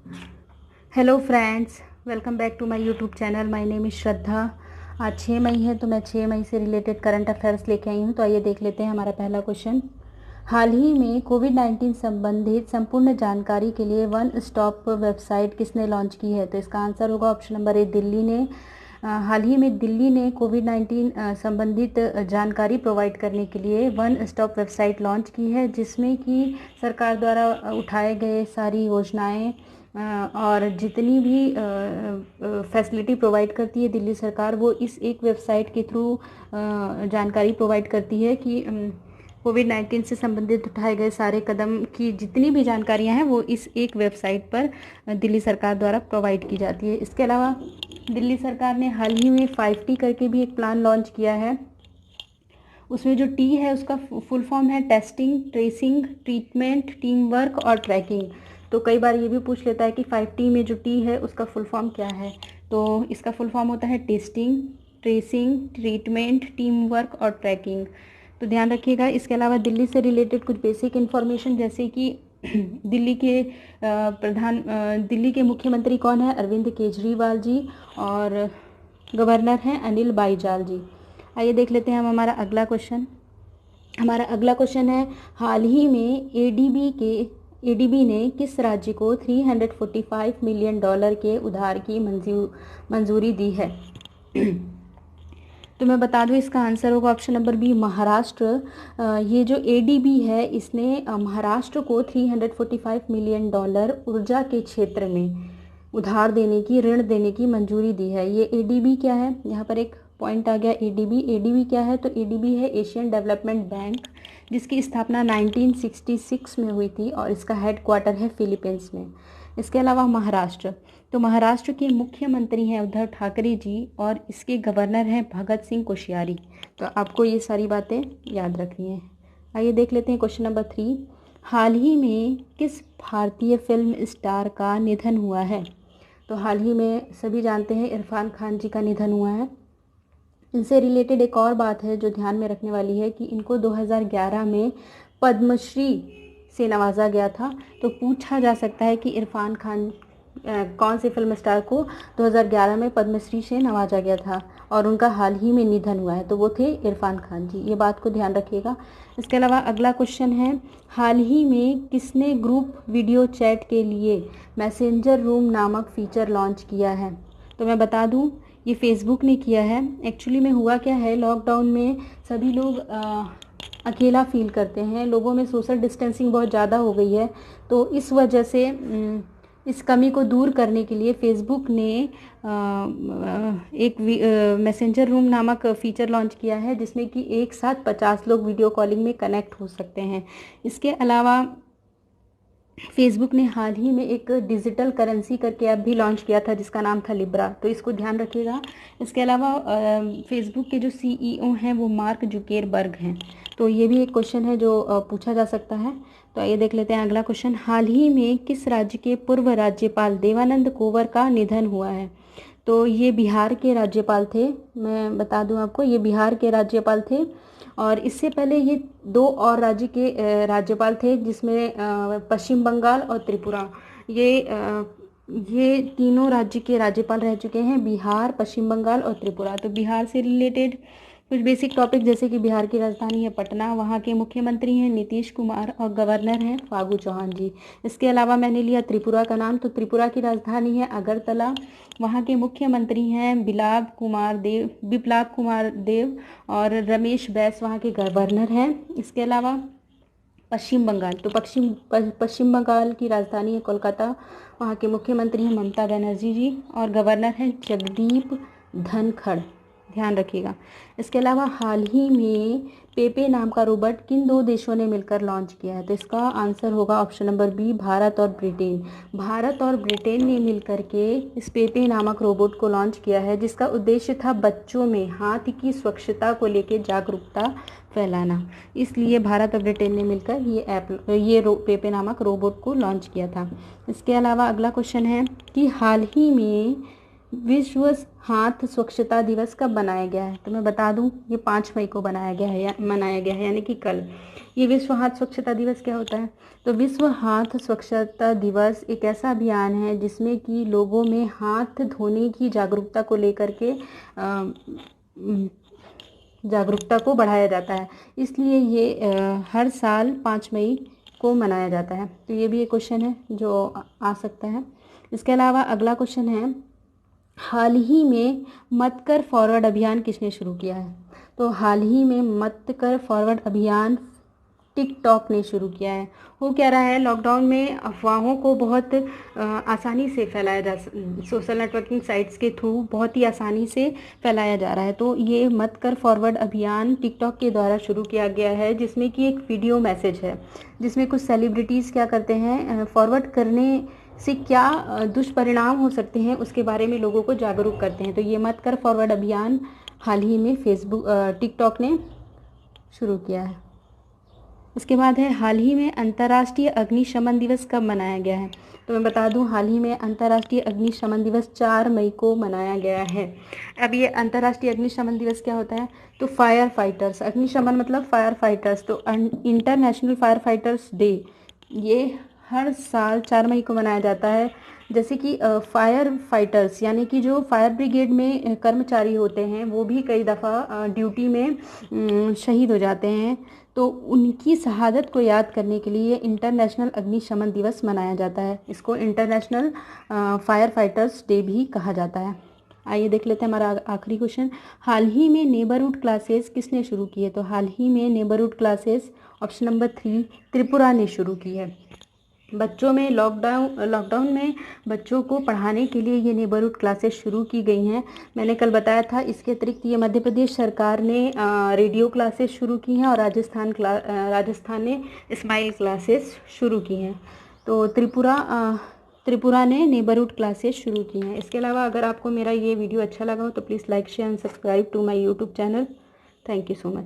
Hello friends, welcome back to my YouTube channel. My name is Shraddha. आज 6 मई है तो मैं 6 मई से रिलेटेड करंट अफेयर्स लेके आई हूँ। तो आइए देख लेते हैं हमारा पहला क्वेश्चन। हाल ही में कोविड-19 संबंधित संपूर्ण जानकारी के लिए वन स्टॉप वेबसाइट किसने लॉन्च की है? तो इसका आंसर होगा ऑप्शन नंबर ए, दिल्ली ने। हाल ही में दिल्ली ने कोविड-19 संबंधित जानकारी प्रोवाइड करने के लिए वन स्टॉप वेबसाइट लॉन्च की है, जिसमें कि सरकार द्वारा उठाए गए सारी योजनाएं और जितनी भी फैसिलिटी प्रोवाइड करती है दिल्ली सरकार, वो इस एक वेबसाइट के थ्रू जानकारी प्रोवाइड करती है कि कोविड-19 से संबंधित उठाए गए सारे कदम की जितनी भी जानकारियां हैं वो इस एक वेबसाइट पर दिल्ली सरकार द्वारा प्रोवाइड की जाती है। इसके अलावा दिल्ली सरकार ने हाल ही में 5T करके भी एक प्लान लॉन्च किया है। उसमें जो टी है उसका फुल फॉर्म है testing, tracing, treatment, team work और ट्रैकिंग। तो कई बार ये भी पूछ लेता है कि 5T में जो टी है उसका फुल फॉर्म क्या है। तो इसका फुल फॉर्म होता है testing, tracing, treatment, team work और ट्रैकिंग। तो ध्यान रखिएगा। इसके अलावा दिल्ली से रिलेटेड कुछ बेसिक इन्फॉर्मेशन, जैसे कि दिल्ली के मुख्यमंत्री कौन है? अरविंद केजरीवाल जी। और गवर्नर हैं अनिल बाईजाल जी। आइए देख लेते हैं हम हमारा अगला क्वेश्चन। हमारा अगला क्वेश्चन है, हाल ही में एडीबी ने किस राज्य को $345 मिलियन के उधार की मंजूरी दी है? तो मैं बता दूं, इसका आंसर होगा ऑप्शन नंबर बी, महाराष्ट्र। ये जो एडीबी है इसने महाराष्ट्र को $345 मिलियन ऊर्जा के क्षेत्र में उधार देने की, ऋण देने की मंजूरी दी है। ये एडीबी क्या है? यहाँ पर एक पॉइंट आ गया। एडीबी क्या है? तो एडीबी है एशियन डेवलपमेंट बैंक, जिसकी स्थापना 1966 में हुई थी और इसका हेड क्वार्टर है फिलीपींस में। इसके अलावा महाराष्ट्र, तो महाराष्ट्र के मुख्यमंत्री हैं उद्धव ठाकरे जी और इसके गवर्नर हैं भगत सिंह कोश्यारी। तो आपको ये सारी बातें याद रखनी है। आइए देख लेते हैं क्वेश्चन नंबर 3। हाल ही में किस भारतीय फिल्म स्टार का निधन हुआ है? तो हाल ही में सभी जानते हैं इरफान खान जी का निधन हुआ है। इनसे रिलेटेड एक और बात है जो ध्यान में रखने वाली है कि इनको 2011 में पद्मश्री से नवाजा गया था। तो पूछा जा सकता है कि इरफान खान कौन से फिल्म स्टार को 2011 में पद्मश्री से नवाजा गया था और उनका हाल ही में निधन हुआ है? तो वो थे इरफान खान जी। ये बात को ध्यान रखिएगा। इसके अलावा अगला क्वेश्चन है, हाल ही में किसने ग्रुप वीडियो चैट के लिए मैसेंजर रूम नामक फीचर लॉन्च किया है? तो मैं बता दूं, ये फेसबुक ने किया है। एक्चुअली में हुआ क्या है, लॉकडाउन में सभी लोग अकेला फील करते हैं, लोगों में सोशल डिस्टेंसिंग बहुत ज़्यादा हो गई है। तो इस वजह से इस कमी को दूर करने के लिए फेसबुक ने एक मैसेंजर रूम नामक फीचर लॉन्च किया है, जिसमें कि एक साथ 50 लोग वीडियो कॉलिंग में कनेक्ट हो सकते हैं। इसके अलावा फेसबुक ने हाल ही में एक डिजिटल करेंसी करके ऐप भी लॉन्च किया था जिसका नाम था लिब्रा। तो इसको ध्यान रखिएगा। इसके अलावा फेसबुक के जो सीईओ हैं वो मार्क जुकेरबर्ग हैं। तो ये भी एक क्वेश्चन है जो पूछा जा सकता है। तो आइए देख लेते हैं अगला क्वेश्चन। हाल ही में किस राज्य के पूर्व राज्यपाल देवानंद कोवर का निधन हुआ है? तो ये बिहार के राज्यपाल थे। मैं बता दूं आपको, ये बिहार के राज्यपाल थे और इससे पहले ये 2 और राज्य के राज्यपाल थे, जिसमें पश्चिम बंगाल और त्रिपुरा। ये तीनों राज्य के राज्यपाल रह चुके हैं, बिहार, पश्चिम बंगाल और त्रिपुरा। तो बिहार से रिलेटेड कुछ बेसिक टॉपिक, जैसे कि बिहार की राजधानी है पटना, वहाँ के मुख्यमंत्री हैं नीतीश कुमार और गवर्नर हैं फागू चौहान जी। इसके अलावा मैंने लिया त्रिपुरा का नाम, तो त्रिपुरा की राजधानी है अगरतला, वहाँ के मुख्यमंत्री हैं बिप्लाब कुमार देव और रमेश बैस वहाँ के गवर्नर हैं। इसके अलावा पश्चिम बंगाल, तो पश्चिम बंगाल की राजधानी है कोलकाता, वहाँ के मुख्यमंत्री हैं ममता बनर्जी जी और गवर्नर हैं जगदीप धनखड़। ध्यान रखिएगा। इसके अलावा हाल ही में पेपे नाम का रोबोट किन 2 देशों ने मिलकर लॉन्च किया है? तो इसका आंसर होगा ऑप्शन नंबर बी, भारत और ब्रिटेन। भारत और ब्रिटेन ने मिलकर के इस पेपे नामक रोबोट को लॉन्च किया है, जिसका उद्देश्य था बच्चों में हाथ की स्वच्छता को लेकर जागरूकता फैलाना। इसलिए भारत और ब्रिटेन ने मिलकर ये पेपे नामक रोबोट को लॉन्च किया था। इसके अलावा अगला क्वेश्चन है कि हाल ही में विश्व हाथ स्वच्छता दिवस कब मनाया गया है? तो मैं बता दूं, ये 5 मई को मनाया गया है, यानी कि कल। ये विश्व हाथ स्वच्छता दिवस क्या होता है? तो विश्व हाथ स्वच्छता दिवस एक ऐसा अभियान है जिसमें कि लोगों में हाथ धोने की जागरूकता को लेकर के जागरूकता को बढ़ाया जाता है, इसलिए ये हर साल 5 मई को मनाया जाता है। तो ये भी एक क्वेश्चन है जो आ सकता है। इसके अलावा अगला क्वेश्चन है, हाल ही में मत कर फॉरवर्ड अभियान किसने शुरू किया है? तो हाल ही में मत कर फॉरवर्ड अभियान टिकटॉक ने शुरू किया है। हो क्या रहा है, लॉकडाउन में अफवाहों को बहुत आसानी से फैलाया जा, सोशल नेटवर्किंग साइट्स के थ्रू बहुत ही आसानी से फैलाया जा रहा है। तो ये मत कर फॉरवर्ड अभियान टिकटॉक के द्वारा शुरू किया गया है, जिसमें कि एक वीडियो मैसेज है, जिसमें कुछ सेलिब्रिटीज़ क्या करते हैं, फॉरवर्ड करने से क्या दुष्परिणाम हो सकते हैं उसके बारे में लोगों को जागरूक करते हैं। तो ये मत कर फॉरवर्ड अभियान हाल ही में टिकटॉक ने शुरू किया है। उसके बाद है, हाल ही में अंतर्राष्ट्रीय अग्निशमन दिवस कब मनाया गया है? तो मैं बता दूं, हाल ही में अंतर्राष्ट्रीय अग्निशमन दिवस 4 मई को मनाया गया है। अब ये अंतर्राष्ट्रीय अग्निशमन दिवस क्या होता है? तो फायर फाइटर्स, अग्निशमन मतलब फायर फाइटर्स, तो इंटरनेशनल फायर फाइटर्स डे ये हर साल 4 मई को मनाया जाता है। जैसे कि फायर फाइटर्स यानी कि जो फायर ब्रिगेड में कर्मचारी होते हैं वो भी कई दफ़ा ड्यूटी में शहीद हो जाते हैं, तो उनकी शहादत को याद करने के लिए इंटरनेशनल अग्निशमन दिवस मनाया जाता है। इसको इंटरनेशनल फायर फाइटर्स डे भी कहा जाता है। आइए देख लेते हैं हमारा आखिरी क्वेश्चन, हाल ही में नेबरहुड क्लासेस किसने शुरू की है? तो हाल ही में neighbourhood classes option number 3 Tripura ने शुरू की है। बच्चों में लॉकडाउन में बच्चों को पढ़ाने के लिए ये नेबरहुड क्लासेस शुरू की गई हैं। मैंने कल बताया था, इसके अतिरिक्त ये मध्य प्रदेश सरकार ने रेडियो क्लासेस शुरू की हैं और राजस्थान ने स्माइल क्लासेस शुरू की हैं। तो त्रिपुरा ने नेबरहुड क्लासेस शुरू की हैं। इसके अलावा अगर आपको मेरा ये वीडियो अच्छा लगा हो तो please like share and subscribe to my YouTube channel. Thank you so much.